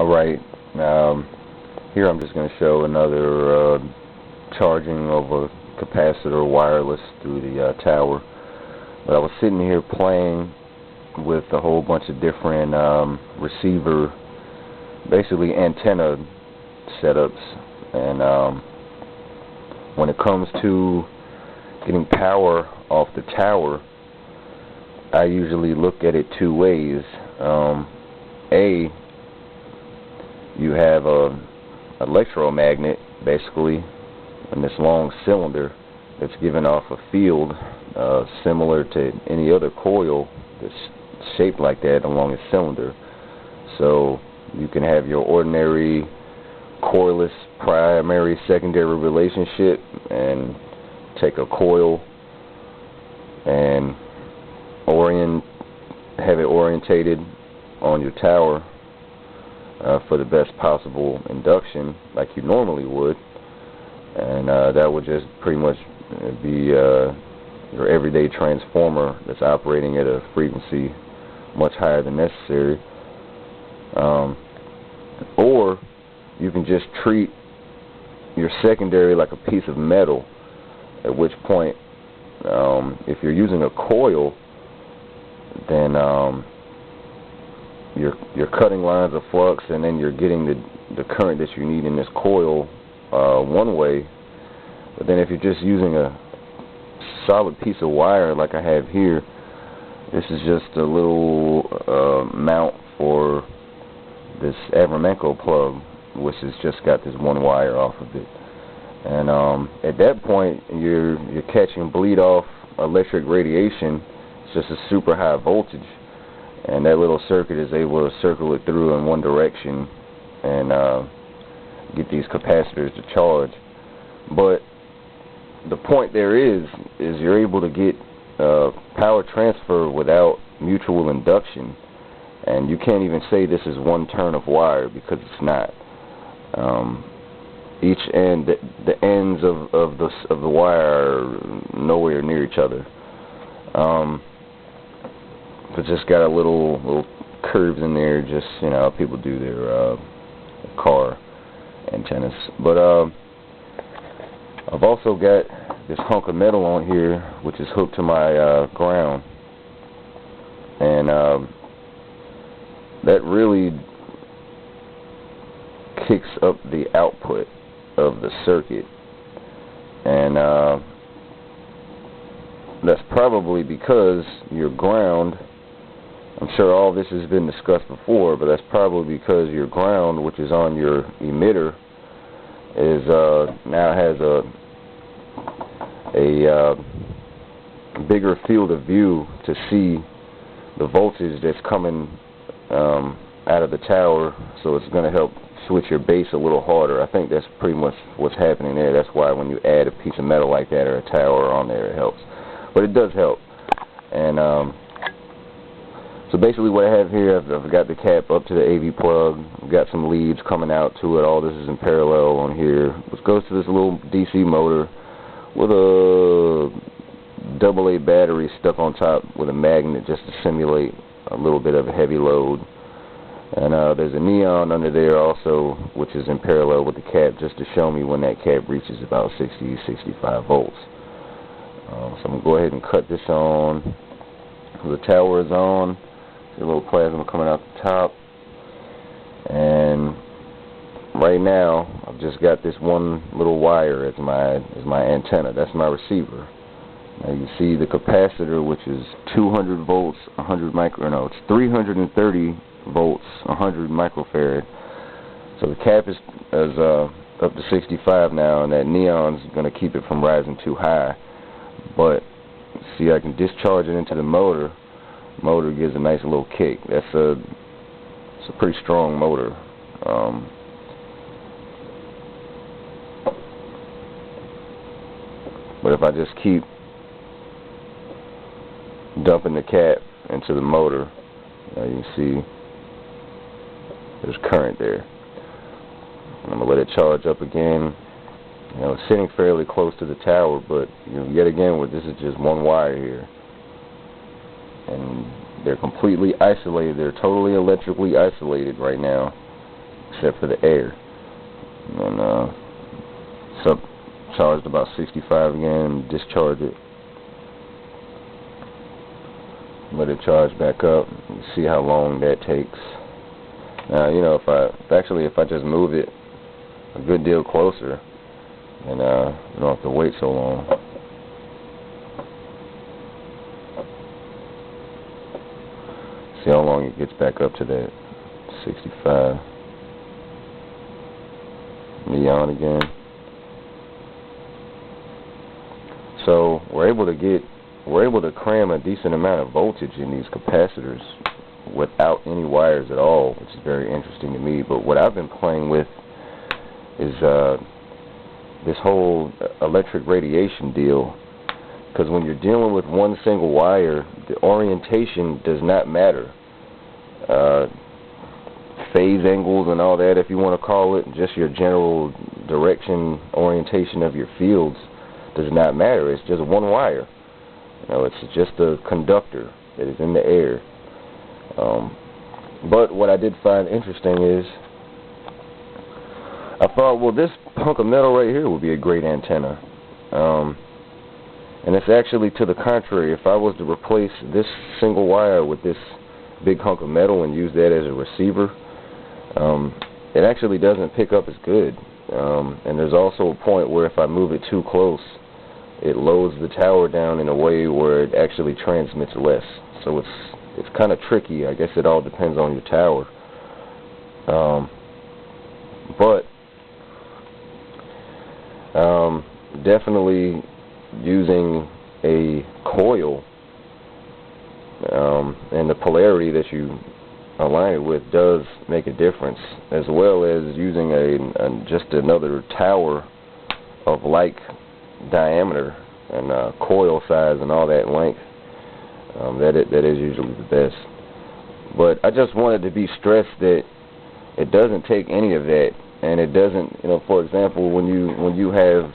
Alright, here I'm just going to show another charging of a capacitor wireless through the tower. But I was sitting here playing with a whole bunch of different receiver, basically antenna setups, and when it comes to getting power off the tower, I usually look at it two ways. You have a electromagnet, basically, in this long cylinder that's giving off a field similar to any other coil that's shaped like that along a cylinder. So you can have your ordinary coilless primary secondary relationship and take a coil and have it orientated on your tower for the best possible induction, like you normally would, and that would just pretty much be your everyday transformer that's operating at a frequency much higher than necessary. Or you can just treat your secondary like a piece of metal, at which point, if you're using a coil, then you're cutting lines of flux, and then you're getting the current that you need in this coil one way. But then if you're just using a solid piece of wire like I have here, this is just a little mount for this Avermenko plug, which has just got this one wire off of it. And at that point, you're catching bleed off electric radiation. It's just a super high voltage, and that little circuit is able to circle it through in one direction and get these capacitors to charge. But the point there is you're able to get power transfer without mutual induction, and you can't even say this is one turn of wire, because it's not. Each end, the ends of the wire are nowhere near each other. It's just got a little curves in there, just, you know, how people do their car antennas. But I've also got this hunk of metal on here, which is hooked to my ground, and that really kicks up the output of the circuit, and that's probably because your ground, I'm sure all this has been discussed before, but that's probably because your ground, which is on your emitter, is now has a bigger field of view to see the voltage that's coming out of the tower, so it's going to help switch your base a little harder. I think that's pretty much what's happening there. That's why when you add a piece of metal like that or a tower on there, it helps. But it does help. And so basically what I have here, I've got the cap up to the AV plug. I've got some leads coming out to it. All this is in parallel on here, which goes to this little DC motor with a AA battery stuck on top with a magnet just to simulate a little bit of a heavy load. And there's a neon under there also, which is in parallel with the cap, just to show me when that cap reaches about 60, 65 volts. So I'm going to go ahead and cut this on. The tower is on. See a little plasma coming out the top. And right now, I've just got this one little wire as my antenna. That's my receiver. Now you see the capacitor, which is 200 volts, it's 330 volts, 100 microfarad. So the cap is up to 65 now, and that neon's going to keep it from rising too high. But see, I can discharge it into the motor. Motor gives a nice little kick. It's a pretty strong motor. But if I just keep dumping the cap into the motor, you can see there's current there. I'm going to let it charge up again. You know, it's sitting fairly close to the tower, but you know, yet again, this is just one wire here. And they're completely isolated. They're totally electrically isolated right now. except for the air. And so charged about 65 again, discharge it, let it charge back up, and see how long that takes. Now, you know, if I just move it a good deal closer, and you don't have to wait so long. See how long it gets back up to that 65. Neon again. So we're able to cram a decent amount of voltage in these capacitors without any wires at all, which is very interesting to me. But what I've been playing with is this whole electric radiation deal, because when you're dealing with one single wire, the orientation does not matter. Phase angles and all that, if you want to call it, just your general direction, orientation of your fields does not matter. It's just one wire. You know, it's just a conductor that is in the air. But what I did find interesting is, I thought, well, this hunk of metal right here would be a great antenna. And it's actually to the contrary. If I was to replace this single wire with this big hunk of metal and use that as a receiver, it actually doesn't pick up as good. And there's also a point where if I move it too close, it loads the tower down in a way where it actually transmits less. So it's kind of tricky. I guess it all depends on your tower. But definitely using a coil and the polarity that you align it with does make a difference, as well as using just another tower of like diameter and coil size and all that length. That is usually the best. But I just wanted to be stressed that it doesn't take any of that, and it doesn't, you know, for example, when you have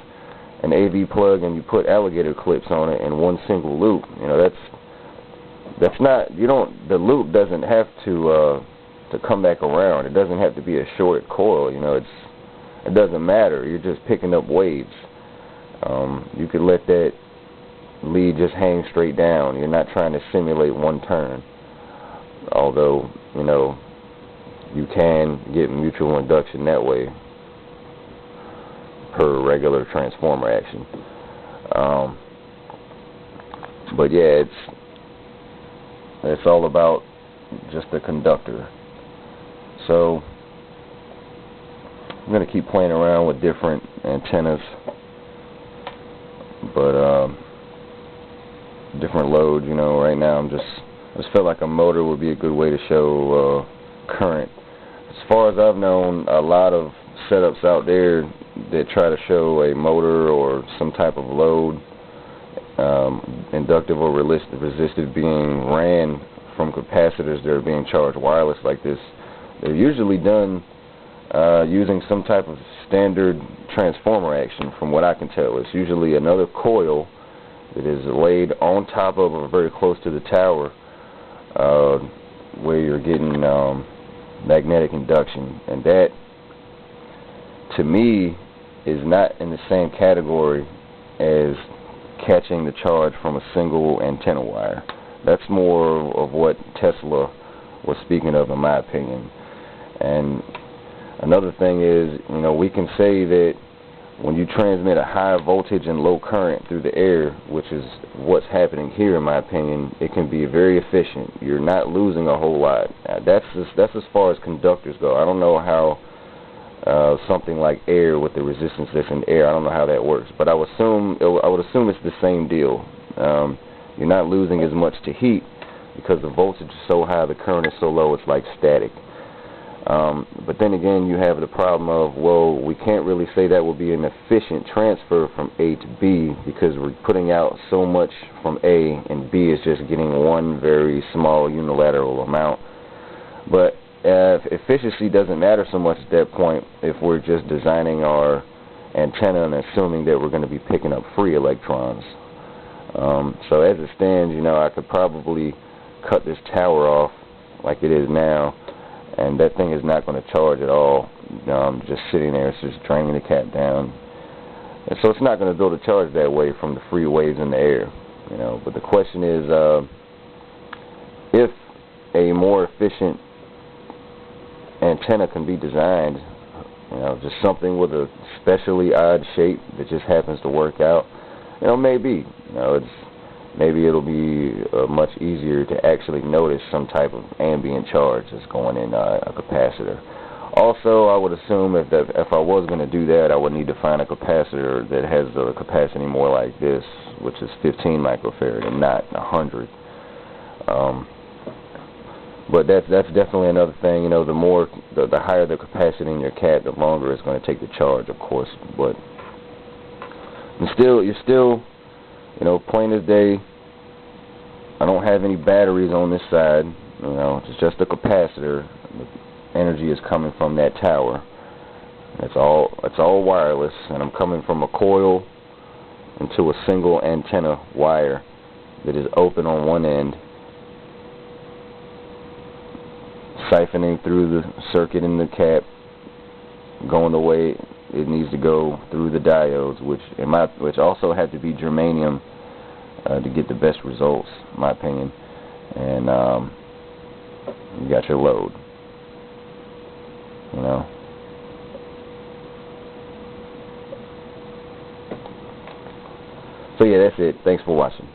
an AV plug and you put alligator clips on it in one single loop, you know, that's not, the loop doesn't have to come back around. It doesn't have to be a short coil, you know, it doesn't matter. You're just picking up waves. You could let that lead just hang straight down. You're not trying to simulate one turn. Although, you know, you can get mutual induction that way per regular transformer action. But yeah, it's all about just the conductor. So I'm going to keep playing around with different antennas, but different loads. You know, right now I just felt like a motor would be a good way to show current. As far as I've known, a lot of setups out there that try to show a motor or some type of load, inductive or resistive, being ran from capacitors that are being charged wireless like this, they're usually done using some type of standard transformer action. From what I can tell, it's usually another coil that is laid on top of or very close to the tower, where you're getting magnetic induction, and that, to me, is not in the same category as catching the charge from a single antenna wire. That's more of what Tesla was speaking of, in my opinion. And another thing is, you know, we can say that when you transmit a high voltage and low current through the air, which is what's happening here in my opinion, it can be very efficient. You're not losing a whole lot. That's as far as conductors go. I don't know how something like air with the resistance that's in air, I don't know how that works, but I would assume it's the same deal. You're not losing as much to heat because the voltage is so high, the current is so low, it's like static. But then again, you have the problem of, well, we can't really say that will be an efficient transfer from A to B, because we're putting out so much from A, and B is just getting one very small unilateral amount. But efficiency doesn't matter so much at that point if we're just designing our antenna and assuming that we're going to be picking up free electrons. So as it stands, you know, I could probably cut this tower off like it is now and that thing is not going to charge at all. Just sitting there, it's just draining the cap down, and so it's not going to build a charge that way from the free waves in the air. But the question is, if a more efficient antenna can be designed, just something with a specially odd shape that just happens to work out, maybe, maybe it'll be much easier to actually notice some type of ambient charge that's going in a capacitor. Also, I would assume if I was going to do that, I would need to find a capacitor that has the capacity more like this, which is 15 microfarad and not 100. But that's definitely another thing. The higher the capacity in your cap, the longer it's going to take to charge, of course. But you're still, plain as day. I don't have any batteries on this side. It's just a capacitor. The energy is coming from that tower. It's all wireless, and I'm coming from a coil into a single antenna wire that is open on one end, siphoning through the circuit in the cap, going the way it needs to go through the diodes, which also have to be germanium to get the best results, in my opinion. And you got your load. So yeah, that's it. Thanks for watching.